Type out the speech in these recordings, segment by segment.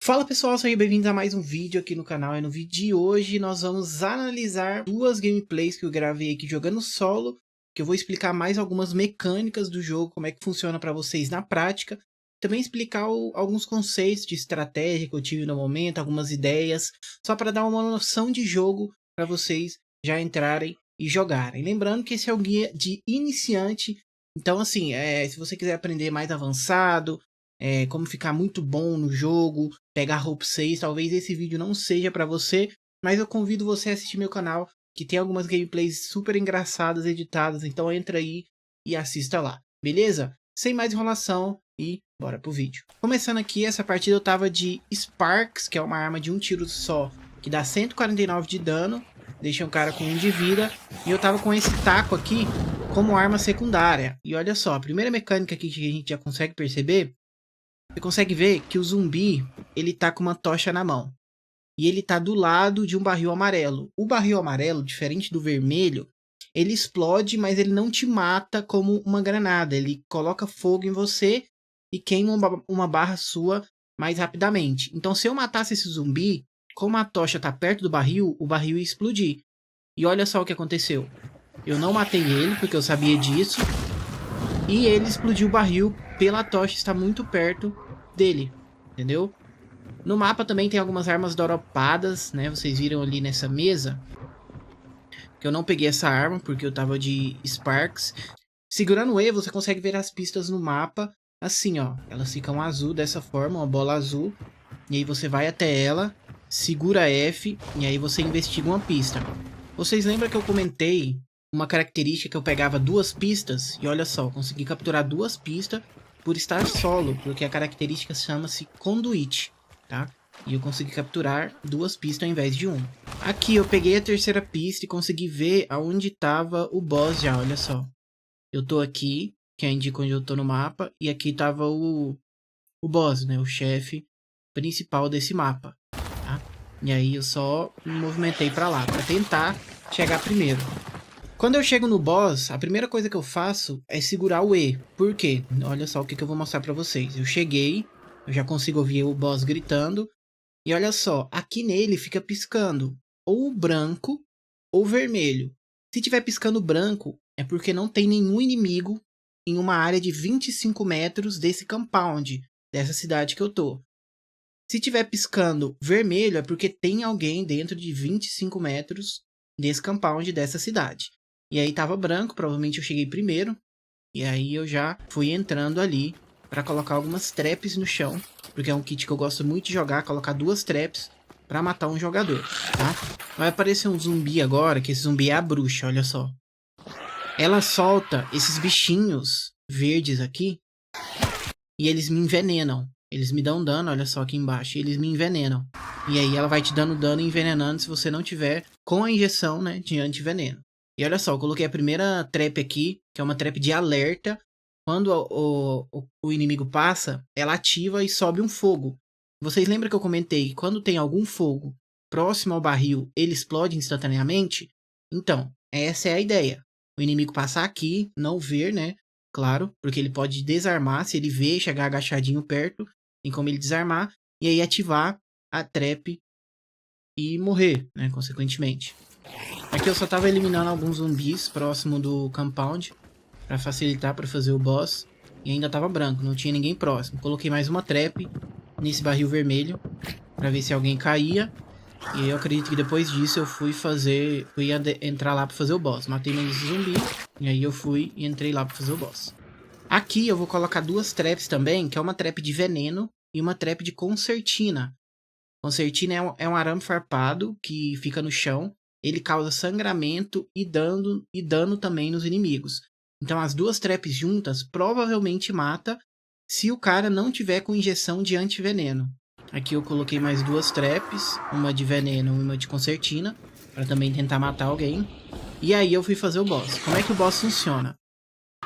Fala pessoal, sejam bem-vindos a mais um vídeo aqui no canal. No vídeo de hoje nós vamos analisar duas gameplays que eu gravei aqui jogando solo, que eu vou explicar mais algumas mecânicas do jogo, como é que funciona para vocês na prática. Também explicar alguns conceitos de estratégia que eu tive no momento, algumas ideias, só para dar uma noção de jogo para vocês já entrarem e jogarem. Lembrando que esse é o guia de iniciante, então assim, se você quiser aprender mais avançado, como ficar muito bom no jogo, pegar Rope 6, talvez esse vídeo não seja para você, mas eu convido você a assistir meu canal, que tem algumas gameplays super engraçadas, editadas, então entra aí e assista lá, beleza? Sem mais enrolação e bora pro vídeo. Começando aqui, essa partida eu tava de Sparks, que é uma arma de um tiro só, que dá 149 de dano, deixa um cara com 1 de vida, e eu tava com esse taco aqui como arma secundária. E olha só, a primeira mecânica aqui que a gente já consegue perceber, você consegue ver que o zumbi, ele tá com uma tocha na mão. E ele tá do lado de um barril amarelo. O barril amarelo, diferente do vermelho, ele explode, mas ele não te mata como uma granada. Ele coloca fogo em você e queima uma barra sua mais rapidamente. Então, se eu matasse esse zumbi, como a tocha tá perto do barril, o barril ia explodir. E olha só o que aconteceu. Eu não matei ele, porque eu sabia disso. E ele explodiu o barril pela tocha estar muito perto dele, entendeu? No mapa também tem algumas armas dropadas, né? Vocês viram ali nessa mesa. Que eu não peguei essa arma porque eu tava de Sparks. Segurando E, você consegue ver as pistas no mapa. Assim, ó. Elas ficam azul dessa forma, uma bola azul. E aí você vai até ela, segura F e aí você investiga uma pista. Vocês lembram que eu comentei uma característica que eu pegava duas pistas? E olha só, eu consegui capturar duas pistas por estar solo, porque a característica chama-se Conduit, tá? E eu consegui capturar duas pistas ao invés de uma. Aqui eu peguei a terceira pista e consegui ver aonde estava o boss já, olha só. Eu tô aqui, que indica onde eu tô no mapa, e aqui tava o boss, né? O chefe principal desse mapa, tá? E aí eu só me movimentei pra lá, pra tentar chegar primeiro. Quando eu chego no boss, a primeira coisa que eu faço é segurar o E. Por quê? Olha só o que eu vou mostrar pra vocês. Eu cheguei, eu já consigo ouvir o boss gritando. E olha só, aqui nele fica piscando ou branco ou vermelho. Se tiver piscando branco, é porque não tem nenhum inimigo em uma área de 25 metros desse compound, dessa cidade que eu tô. Se tiver piscando vermelho, é porque tem alguém dentro de 25 metros desse compound dessa cidade. E aí tava branco, provavelmente eu cheguei primeiro. E aí eu já fui entrando ali para colocar algumas traps no chão. Porque é um kit que eu gosto muito de jogar, colocar duas traps para matar um jogador, tá? Vai aparecer um zumbi agora, que esse zumbi é a bruxa, olha só. Ela solta esses bichinhos verdes aqui e eles me envenenam. Eles me dão dano, olha só aqui embaixo, e eles me envenenam. E aí ela vai te dando dano e envenenando se você não tiver com a injeção, né, de antiveneno. E olha só, eu coloquei a primeira trap aqui, que é uma trap de alerta. Quando o inimigo passa, ela ativa e sobe um fogo. Vocês lembram que eu comentei que quando tem algum fogo próximo ao barril, ele explode instantaneamente? Então, essa é a ideia. O inimigo passar aqui, não ver, né? Claro, porque ele pode desarmar, se ele vê chegar agachadinho perto, tem como ele desarmar, e aí ativar a trap e morrer, né, consequentemente. Aqui eu só tava eliminando alguns zumbis próximo do compound, para facilitar para fazer o boss, e ainda tava branco, não tinha ninguém próximo. Coloquei mais uma trap nesse barril vermelho, para ver se alguém caía, e eu acredito que depois disso eu fui entrar lá para fazer o boss. Matei mais esse zumbi, e aí eu fui e entrei lá para fazer o boss. Aqui eu vou colocar duas traps também, que é uma trap de veneno e uma trap de concertina. Concertina é um arame farpado que fica no chão. Ele causa sangramento e dano também nos inimigos. Então as duas traps juntas provavelmente mata se o cara não tiver com injeção de antiveneno. Aqui eu coloquei mais duas traps, uma de veneno e uma de concertina, para também tentar matar alguém. E aí eu fui fazer o boss. Como é que o boss funciona?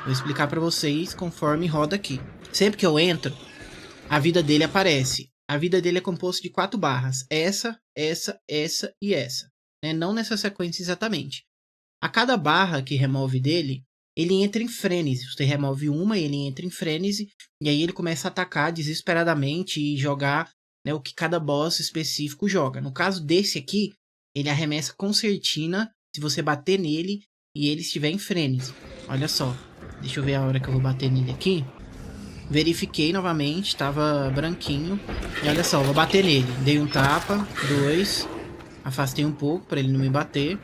Vou explicar para vocês conforme roda aqui. Sempre que eu entro, a vida dele aparece. A vida dele é composta de 4 barras. Essa e essa. Né? Não nessa sequência exatamente. A cada barra que remove dele, ele entra em frenesi. Você remove uma e ele entra em frenesi. E aí ele começa a atacar desesperadamente e jogar né, o que cada boss específico joga. No caso desse aqui, ele arremessa concertina se você bater nele e ele estiver em frenesi. Olha só, deixa eu ver a hora que eu vou bater nele aqui. Verifiquei novamente, estava branquinho. E olha só, vou bater nele. Dei um tapa, 2. Afastei um pouco para ele não me bater.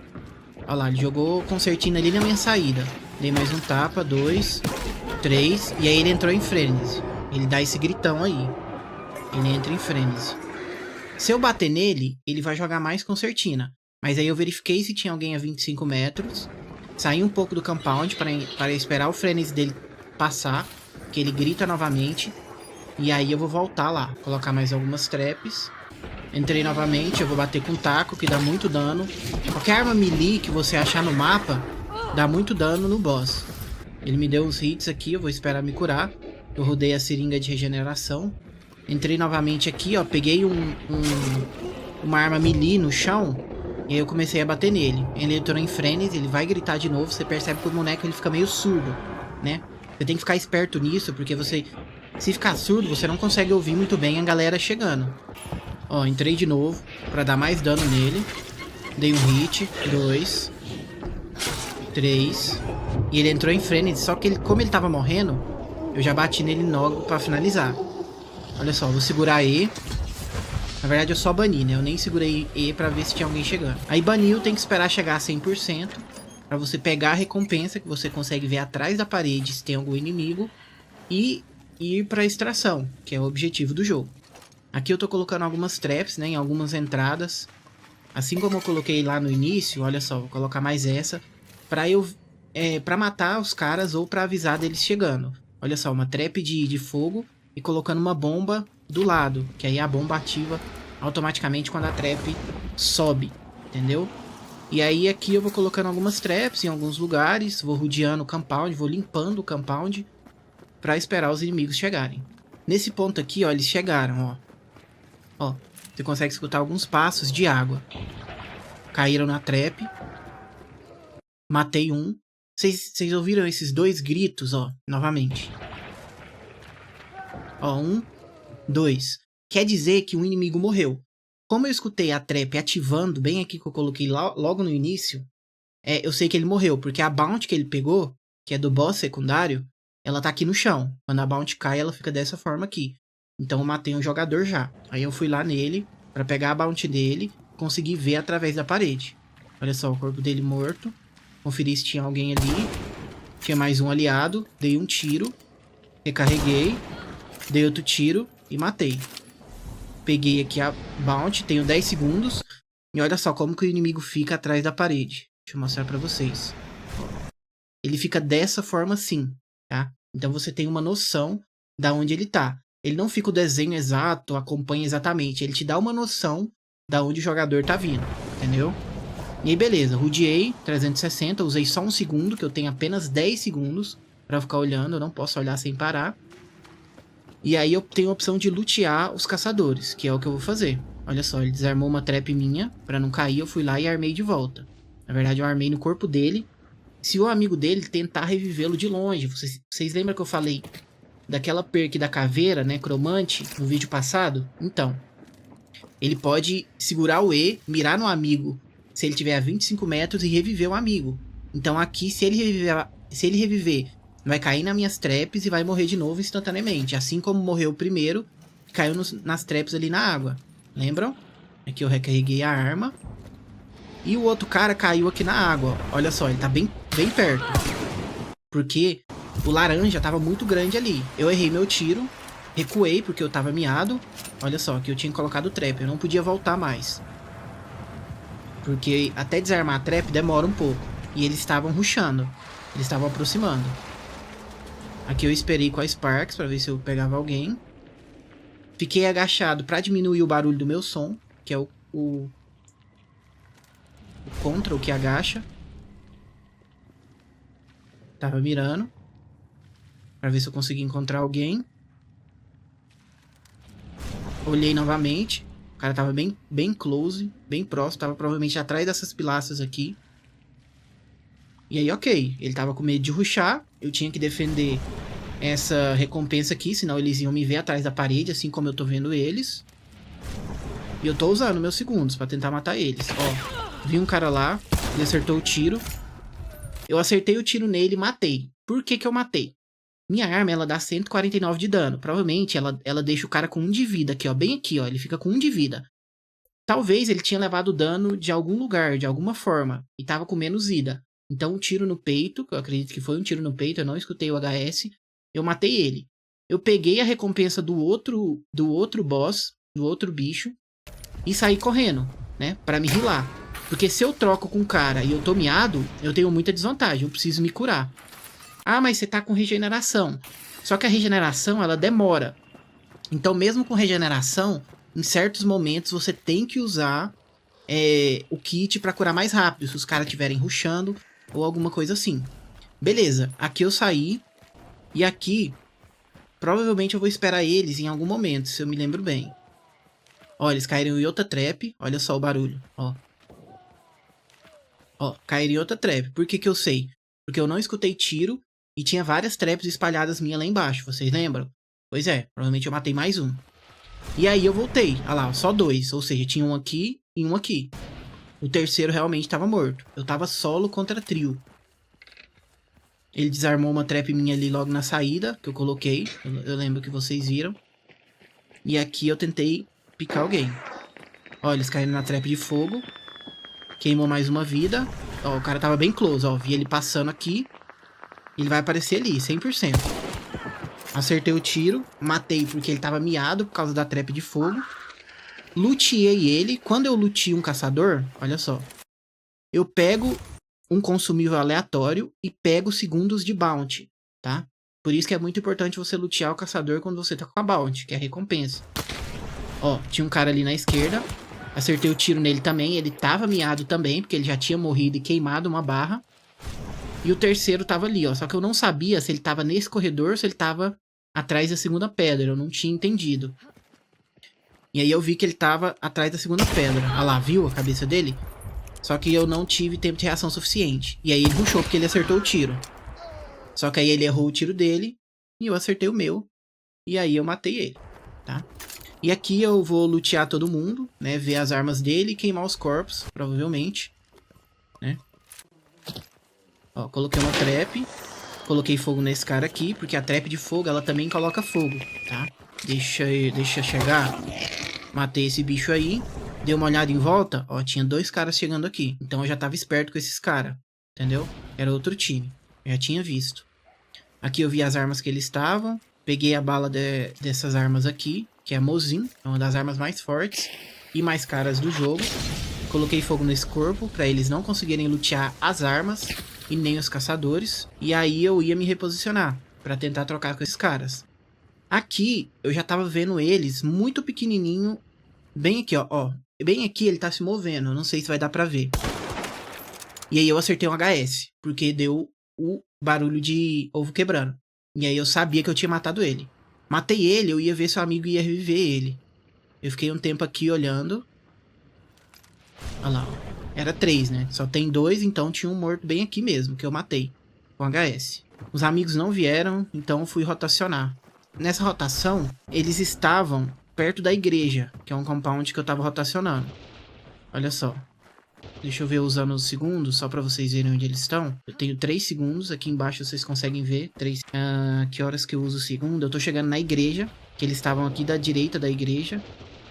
Olha lá, ele jogou concertina ali na minha saída. Dei mais um tapa, 2, 3. E aí ele entrou em frenesi. Ele dá esse gritão aí. Ele entra em frenesi. Se eu bater nele, ele vai jogar mais concertina. Mas aí eu verifiquei se tinha alguém a 25 metros. Saí um pouco do compound para esperar o frenesi dele passar. Que ele grita novamente. E aí eu vou voltar lá. Colocar mais algumas traps. Entrei novamente. Eu vou bater com taco, que dá muito dano. Qualquer arma melee que você achar no mapa dá muito dano no boss. Ele me deu uns hits aqui. Eu vou esperar me curar. Eu rodei a seringa de regeneração. Entrei novamente aqui, ó. Peguei uma arma melee no chão. E aí eu comecei a bater nele. Ele entrou em frenesi. Ele vai gritar de novo. Você percebe que o boneco ele fica meio surdo, né? Você tem que ficar esperto nisso, porque você... Se ficar surdo, você não consegue ouvir muito bem a galera chegando. Ó, entrei de novo, pra dar mais dano nele. Dei um hit, 2, 3. E ele entrou em frenesi, só que ele, como ele tava morrendo, eu já bati nele logo pra finalizar. Olha só, vou segurar E. Na verdade eu só bani, né? Eu nem segurei E pra ver se tinha alguém chegando. Aí baniu, tem que esperar chegar a 100%. Pra você pegar a recompensa que você consegue ver atrás da parede se tem algum inimigo. E ir pra extração, que é o objetivo do jogo. Aqui eu tô colocando algumas traps, né, em algumas entradas. Assim como eu coloquei lá no início, olha só, vou colocar mais essa. Pra matar os caras ou pra avisar deles chegando. Olha só, uma trap de fogo e colocando uma bomba do lado. Que aí a bomba ativa automaticamente quando a trap sobe, entendeu? E aí aqui eu vou colocando algumas traps em alguns lugares, vou rodeando o compound, vou limpando o compound pra esperar os inimigos chegarem. Nesse ponto aqui, ó, eles chegaram, ó. Ó, você consegue escutar alguns passos de água. Caíram na trap. Matei um. Vocês ouviram esses dois gritos, ó, novamente. Ó, 1, 2. Quer dizer que um inimigo morreu. Como eu escutei a trap ativando bem aqui que eu coloquei logo no início, eu sei que ele morreu, porque a bounty que ele pegou, que é do boss secundário, ela tá aqui no chão. Quando a bounty cai, ela fica dessa forma aqui. Então eu matei um jogador já. Aí eu fui lá nele, pra pegar a bounty dele, consegui ver através da parede. Olha só, o corpo dele morto. Conferi se tinha alguém ali. Tinha mais um aliado, dei um tiro, recarreguei, dei outro tiro e matei. Peguei aqui a bounty, tenho 10 segundos. E olha só como que o inimigo fica atrás da parede. Deixa eu mostrar pra vocês. Ele fica dessa forma assim, tá? Então você tem uma noção da onde ele tá. Ele não fica o desenho exato, acompanha exatamente. Ele te dá uma noção da onde o jogador tá vindo, entendeu? E aí beleza, rodeei 360, usei só um segundo, que eu tenho apenas 10 segundos pra ficar olhando. Eu não posso olhar sem parar. E aí eu tenho a opção de lutear os caçadores, que é o que eu vou fazer. Olha só, ele desarmou uma trap minha, pra não cair, eu fui lá e armei de volta. Na verdade eu armei no corpo dele. Se o amigo dele tentar revivê-lo de longe, vocês lembram que eu falei daquela perk da caveira, né, cromante, no vídeo passado? Então, ele pode segurar o E, mirar no amigo, se ele tiver a 25 metros e reviver o amigo. Então aqui, se ele reviver, vai cair nas minhas traps e vai morrer de novo instantaneamente. Assim como morreu o primeiro, caiu nas traps ali na água. Lembram? Aqui eu recarreguei a arma. E o outro cara caiu aqui na água. Olha só, ele tá bem perto. Porque o laranja tava muito grande ali. Eu errei meu tiro. Recuei porque eu tava miado. Olha só, que eu tinha colocado trap. Eu não podia voltar mais. Porque até desarmar a trap demora um pouco. E eles estavam rushando. Eles estavam aproximando. Aqui eu esperei com a Sparks pra ver se eu pegava alguém. Fiquei agachado pra diminuir o barulho do meu som. Que é o contra, o que agacha. Tava mirando. Pra ver se eu conseguia encontrar alguém. Olhei novamente. O cara tava bem close, bem próximo. Tava provavelmente atrás dessas pilastras aqui. E aí, ok. Ele tava com medo de rushar. Eu tinha que defender essa recompensa aqui, senão eles iam me ver atrás da parede, assim como eu tô vendo eles. E eu tô usando meus segundos pra tentar matar eles. Ó, vi um cara lá, ele acertou o tiro. Eu acertei o tiro nele e matei. Por que que eu matei? Minha arma, ela dá 149 de dano. Provavelmente, ela deixa o cara com 1 de vida aqui, ó. Bem aqui, ó. Ele fica com 1 de vida. Talvez ele tinha levado dano de algum lugar, de alguma forma. E tava com menos vida. Então, um tiro no peito, que eu acredito que foi um tiro no peito, eu não escutei o HS. Eu matei ele. Eu peguei a recompensa do outro boss, do outro bicho. E saí correndo, né? Pra me healar. Porque se eu troco com o cara e eu tô miado, eu tenho muita desvantagem. Eu preciso me curar. Ah, mas você tá com regeneração. Só que a regeneração, ela demora. Então, mesmo com regeneração, em certos momentos você tem que usar o kit pra curar mais rápido. Se os caras estiverem rushando ou alguma coisa assim. Beleza, aqui eu saí. E aqui, provavelmente eu vou esperar eles em algum momento, se eu me lembro bem. Ó, eles caíram em outra trap. Olha só o barulho, ó. Ó, caíram em outra trap. Por que que eu sei? Porque eu não escutei tiro. E tinha várias traps espalhadas minhas lá embaixo, vocês lembram? Pois é, provavelmente eu matei mais um. E aí eu voltei, olha lá, só 2. Ou seja, tinha um aqui e um aqui. O terceiro realmente estava morto. Eu tava solo contra trio. Ele desarmou uma trap minha ali logo na saída, que eu coloquei. Eu lembro que vocês viram. E aqui eu tentei picar alguém. Ó, eles caíram na trap de fogo. Queimou mais uma vida. Ó, o cara tava bem close, ó. Vi ele passando aqui. Ele vai aparecer ali, 100%. Acertei o tiro. Matei porque ele tava miado por causa da trap de fogo. Luteei ele. Quando eu lutei um caçador, olha só. Eu pego um consumível aleatório e pego segundos de bounty, tá? Por isso que é muito importante você lutear o caçador quando você tá com a bounty, que é a recompensa. Ó, tinha um cara ali na esquerda. Acertei o tiro nele também. Ele tava miado também, porque ele já tinha morrido e queimado uma barra. E o terceiro tava ali, ó. Só que eu não sabia se ele tava nesse corredor ou se ele tava atrás da segunda pedra. Eu não tinha entendido. E aí eu vi que ele tava atrás da segunda pedra. Olha lá, viu a cabeça dele? Só que eu não tive tempo de reação suficiente. E aí ele rushou porque ele acertou o tiro. Só que aí ele errou o tiro dele. E eu acertei o meu. E aí eu matei ele, tá? E aqui eu vou lutear todo mundo, né? Ver as armas dele e queimar os corpos, provavelmente. Né? Ó, coloquei uma trap. Coloquei fogo nesse cara aqui, porque a trap de fogo, ela também coloca fogo, tá? Deixa chegar. Matei esse bicho aí. Dei uma olhada em volta, ó, tinha 2 caras chegando aqui. Então eu já tava esperto com esses caras, entendeu? Era outro time, eu já tinha visto. Aqui eu vi as armas que eles estavam. Peguei a bala dessas armas aqui, que é a Mosin, é uma das armas mais fortes e mais caras do jogo. Coloquei fogo nesse corpo, pra eles não conseguirem lutear as armas e nem os caçadores. E aí eu ia me reposicionar, pra tentar trocar com esses caras. Aqui, eu já tava vendo eles muito pequenininho. Bem aqui, ó. Bem aqui ele tá se movendo, não sei se vai dar pra ver. E aí eu acertei um HS, porque deu o barulho de ovo quebrando. E aí eu sabia que eu tinha matado ele. Matei ele, eu ia ver se o amigo ia reviver ele. Eu fiquei um tempo aqui olhando. Olha lá, ó. Era 3, né? Só tem 2, então tinha um morto bem aqui mesmo, que eu matei. Com HS. Os amigos não vieram, então eu fui rotacionar. Nessa rotação, eles estavam perto da igreja, que é um compound que eu tava rotacionando. Olha só. Deixa eu ver usando os segundos, só pra vocês verem onde eles estão. Eu tenho 3 segundos, aqui embaixo vocês conseguem ver. 3. Que horas que eu uso o segundo? Eu tô chegando na igreja, que eles estavam aqui da direita da igreja.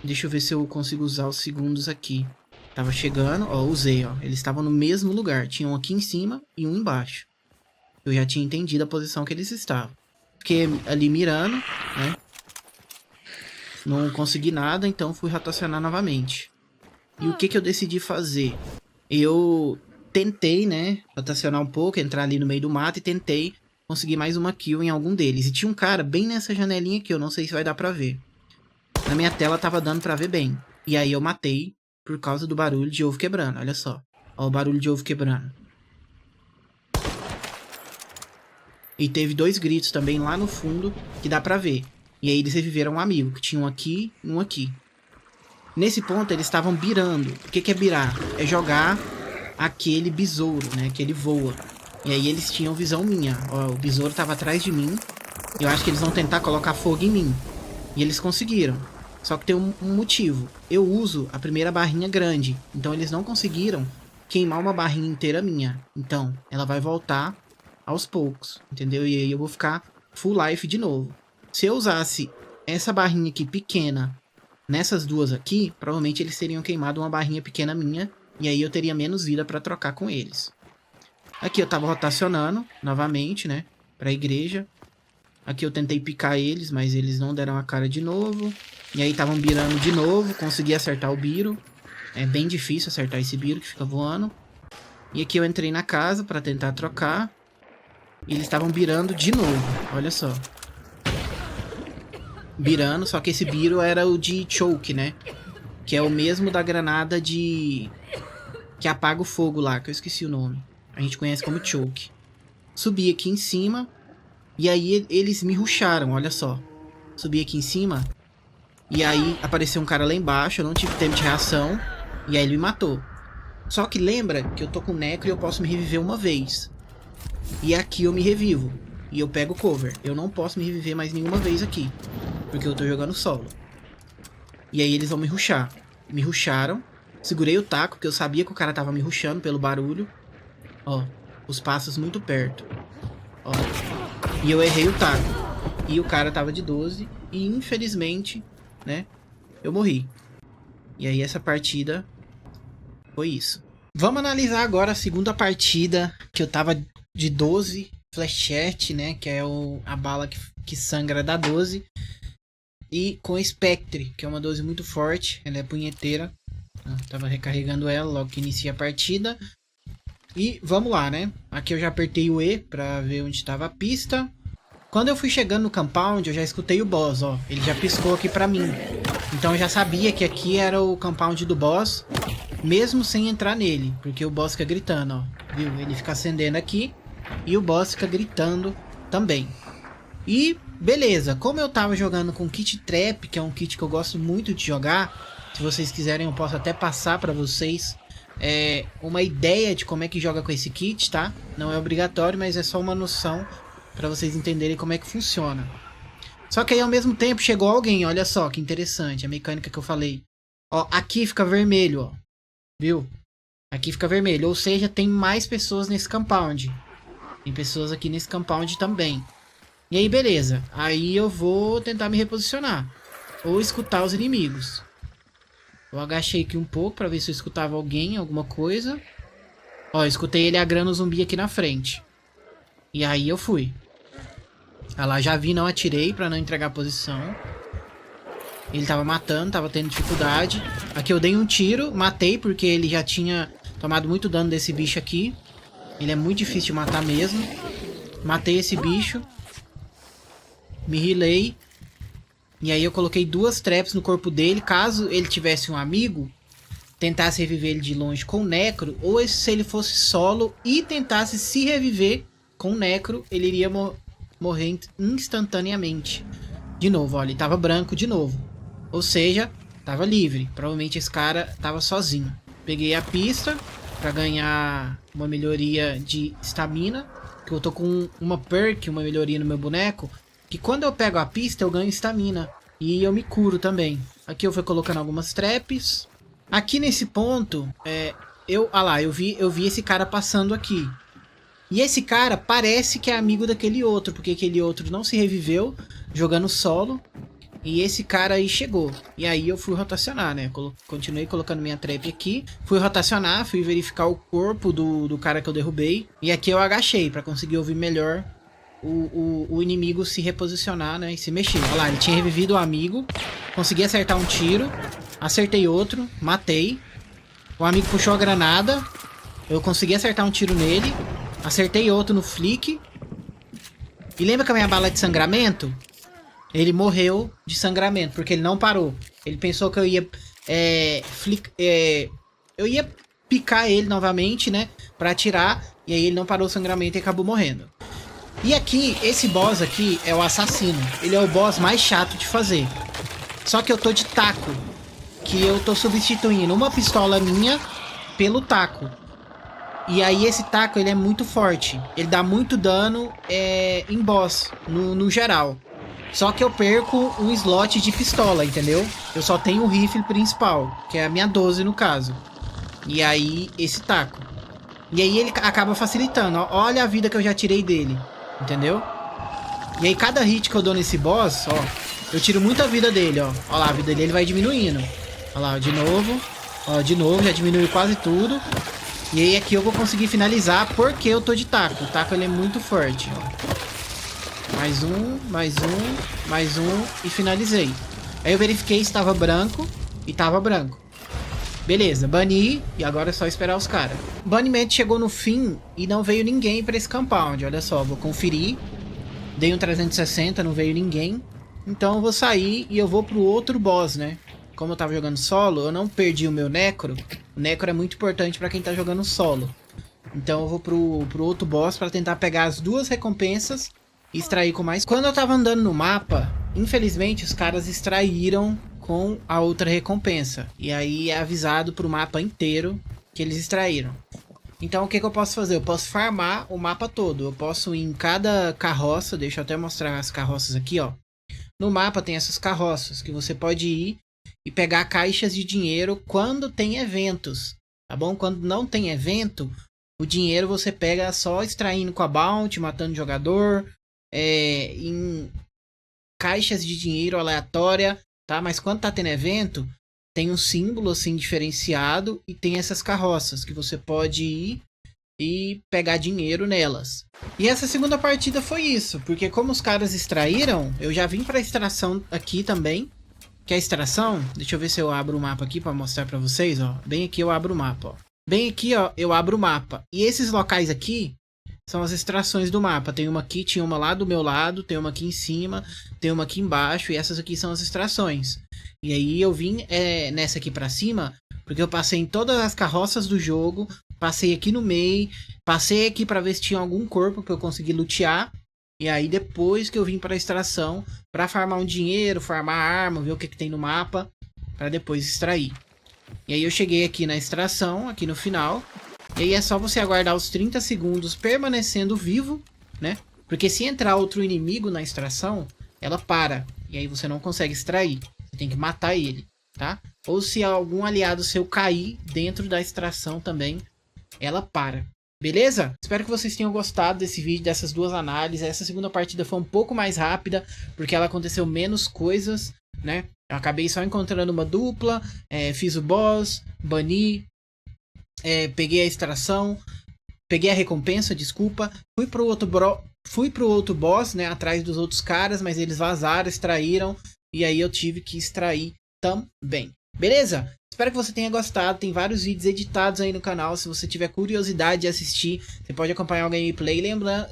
Deixa eu ver se eu consigo usar os segundos aqui. Tava chegando, ó, usei, ó. Eles estavam no mesmo lugar. Tinha um aqui em cima e um embaixo. Eu já tinha entendido a posição que eles estavam. Fiquei ali mirando, né? Não consegui nada, então fui rotacionar novamente. E o que que eu decidi fazer? Eu tentei, né, rotacionar um pouco, entrar ali no meio do mato e tentei conseguir mais uma kill em algum deles. E tinha um cara bem nessa janelinha aqui, eu não sei se vai dar pra ver. Na minha tela tava dando pra ver bem. E aí eu matei por causa do barulho de ovo quebrando, olha só. Ó o barulho de ovo quebrando. E teve 2 gritos também lá no fundo que dá pra ver. E aí eles reviveram um amigo, que tinha um aqui e um aqui. Nesse ponto eles estavam birando. O que que é birar? É jogar aquele besouro, né? Que ele voa. E aí eles tinham visão minha. Ó, o besouro tava atrás de mim. Eu acho que eles vão tentar colocar fogo em mim. E eles conseguiram. Só que tem um motivo. Eu uso a primeira barrinha grande. Então eles não conseguiram queimar uma barrinha inteira minha. Então, ela vai voltar aos poucos, entendeu? E aí eu vou ficar full life de novo. Se eu usasse essa barrinha aqui pequena nessas duas aqui, provavelmente eles teriam queimado uma barrinha pequena minha. E aí eu teria menos vida pra trocar com eles. Aqui eu tava rotacionando novamente, né? Pra igreja. Aqui eu tentei picar eles, mas eles não deram a cara de novo. E aí estavam birando de novo. Consegui acertar o biro. É bem difícil acertar esse biro que fica voando. E aqui eu entrei na casa pra tentar trocar. E eles estavam birando de novo. Olha só. Birando, só que esse biro era o de choke, né? Que é o mesmo da granada de... que apaga o fogo lá, que eu esqueci o nome. A gente conhece como choke. Subi aqui em cima. E aí eles me rusharam, olha só. Subi aqui em cima. E aí apareceu um cara lá embaixo. Eu não tive tempo de reação. E aí ele me matou. Só que lembra que eu tô com necro e eu posso me reviver uma vez. E aqui eu me revivo. E eu pego cover. Eu não posso me reviver mais nenhuma vez aqui. Porque eu tô jogando solo. E aí eles vão me rushar. Me rusharam. Segurei o taco, porque eu sabia que o cara tava me rushando pelo barulho. Ó, os passos muito perto. Ó. E eu errei o taco. E o cara tava de 12. E infelizmente, né, eu morri. E aí essa partida foi isso. Vamos analisar agora a segunda partida. Que eu tava de 12 flechette, né, que é a bala que sangra da 12. E com Spectre, que é uma 12 muito forte. Ela é punheteira. Eu tava recarregando ela logo que inicia a partida. E vamos lá, né? Aqui eu já apertei o E pra ver onde estava a pista. Quando eu fui chegando no compound, eu já escutei o boss, ó. Ele já piscou aqui pra mim. Então eu já sabia que aqui era o compound do boss, mesmo sem entrar nele. Porque o boss fica gritando, ó. Viu? Ele fica acendendo aqui e o boss fica gritando também. E beleza, como eu tava jogando com kit trap, que é um kit que eu gosto muito de jogar. Se vocês quiserem eu posso até passar pra vocês uma ideia de como é que joga com esse kit, tá? Não é obrigatório, mas é só uma noção pra vocês entenderem como é que funciona. Só que aí ao mesmo tempo chegou alguém, olha só que interessante, a mecânica que eu falei. Ó, aqui fica vermelho, ó. Viu? Aqui fica vermelho, ou seja, tem mais pessoas nesse compound. Tem pessoas aqui nesse compound também. E aí beleza, aí eu vou tentar me reposicionar. Ou escutar os inimigos. Eu agachei aqui um pouco pra ver se eu escutava alguém, alguma coisa. Ó, eu escutei ele agrando o zumbi aqui na frente. E aí eu fui. Ah lá, já vi, não atirei pra não entregar a posição. Ele tava matando, tava tendo dificuldade. Aqui eu dei um tiro, matei porque ele já tinha tomado muito dano desse bicho aqui. Ele é muito difícil de matar mesmo. Matei esse bicho. Me healei. E aí eu coloquei 2 traps no corpo dele. Caso ele tivesse um amigo, tentasse reviver ele de longe com necro. Ou se ele fosse solo e tentasse se reviver com necro, ele iria morrer instantaneamente. De novo, olha, ele tava branco de novo. Ou seja, tava livre. Provavelmente esse cara tava sozinho. Peguei a pista pra ganhar uma melhoria de estamina. Que eu tô com uma perk, uma melhoria no meu boneco. Que quando eu pego a pista eu ganho estamina. E eu me curo também. Aqui eu fui colocando algumas traps. Aqui nesse ponto, eu vi esse cara passando aqui. E esse cara parece que é amigo daquele outro. Porque aquele outro não se reviveu jogando solo. E esse cara aí chegou. E aí eu fui rotacionar, né? Continuei colocando minha trap aqui. Fui rotacionar, fui verificar o corpo do cara que eu derrubei. E aqui eu agachei pra conseguir ouvir melhor o inimigo se reposicionar, né? E se mexer. Olha lá, ele tinha revivido o amigo. Consegui acertar um tiro. Acertei outro. Matei. O amigo puxou a granada. Eu consegui acertar um tiro nele. Acertei outro no flick. E lembra que a minha bala de sangramento? Ele morreu de sangramento, porque ele não parou. Ele pensou que eu ia eu ia picar ele novamente, né? Pra atirar. E aí ele não parou o sangramento e acabou morrendo. E aqui, esse boss aqui é o assassino. Ele é o boss mais chato de fazer. Só que eu tô de taco. Que eu tô substituindo uma pistola minha pelo taco. E aí esse taco ele é muito forte. Ele dá muito dano em boss, no geral. Só que eu perco um slot de pistola, entendeu? Eu só tenho o rifle principal, que é a minha 12 no caso. E aí, esse taco. E aí ele acaba facilitando. Olha a vida que eu já tirei dele, entendeu? E aí cada hit que eu dou nesse boss, ó, eu tiro muita vida dele, ó. Olha lá, a vida dele vai diminuindo. Olha lá, de novo. Ó, de novo, já diminuiu quase tudo. E aí aqui eu vou conseguir finalizar porque eu tô de taco. O taco ele é muito forte, ó. Mais um, mais um, mais um e finalizei. Aí eu verifiquei se estava branco e tava branco. Beleza, bani e agora é só esperar os caras. O banimento chegou no fim e não veio ninguém pra esse compound. Olha só, vou conferir. Dei um 360, não veio ninguém. Então eu vou sair e eu vou pro outro boss, né? Como eu tava jogando solo, eu não perdi o meu necro. O necro é muito importante pra quem tá jogando solo. Então eu vou pro outro boss pra tentar pegar as duas recompensas e extrair com mais. Quando eu tava andando no mapa, infelizmente os caras extraíram com a outra recompensa. E aí é avisado pro mapa inteiro que eles extraíram. Então o que eu posso fazer? Eu posso farmar o mapa todo. Eu posso ir em cada carroça. Deixa eu até mostrar as carroças aqui, ó. No mapa tem essas carroças que você pode ir e pegar caixas de dinheiro quando tem eventos, tá bom? Quando não tem evento, o dinheiro você pega só extraindo com a bounty, matando jogador, em caixas de dinheiro aleatória, tá? Mas quando tá tendo evento, tem um símbolo assim diferenciado e tem essas carroças que você pode ir e pegar dinheiro nelas. E essa segunda partida foi isso, porque como os caras extraíram, eu já vim para extração aqui também. Que é a extração, deixa eu ver se eu abro o mapa aqui para mostrar para vocês, ó. Bem aqui eu abro o mapa, ó. Bem aqui, ó, eu abro o mapa. E esses locais aqui são as extrações do mapa. Tem uma aqui, tinha uma lá do meu lado, tem uma aqui em cima, tem uma aqui embaixo e essas aqui são as extrações. E aí eu vim nessa aqui para cima, porque eu passei em todas as carroças do jogo, passei aqui no meio, passei aqui para ver se tinha algum corpo que eu consegui lutear. E aí depois que eu vim para a extração, para farmar um dinheiro, farmar arma, ver o que tem no mapa, para depois extrair. E aí eu cheguei aqui na extração, aqui no final. E aí é só você aguardar os 30 segundos permanecendo vivo, né? Porque se entrar outro inimigo na extração, ela para. E aí você não consegue extrair. Você tem que matar ele, tá? Ou se algum aliado seu cair dentro da extração também, ela para. Beleza? Espero que vocês tenham gostado desse vídeo, dessas duas análises. Essa segunda partida foi um pouco mais rápida, porque ela aconteceu menos coisas, né? Eu acabei só encontrando uma dupla, fiz o boss, bani, peguei a extração, peguei a recompensa, desculpa. Fui pro outro boss, né? Atrás dos outros caras, mas eles vazaram, extraíram. E aí eu tive que extrair também. Beleza? Espero que você tenha gostado, tem vários vídeos editados aí no canal, se você tiver curiosidade de assistir, você pode acompanhar o gameplay,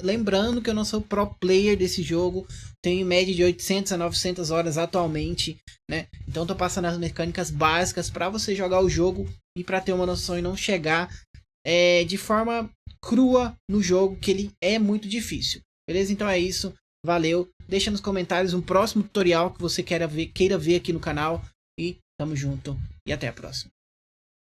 lembrando que eu não sou pro player desse jogo, tenho em média de 800 a 900 horas atualmente, né, então tô passando as mecânicas básicas para você jogar o jogo e para ter uma noção e não chegar de forma crua no jogo, que ele é muito difícil, beleza? Então é isso, valeu, deixa nos comentários um próximo tutorial que você queira ver aqui no canal e tamo junto e até a próxima.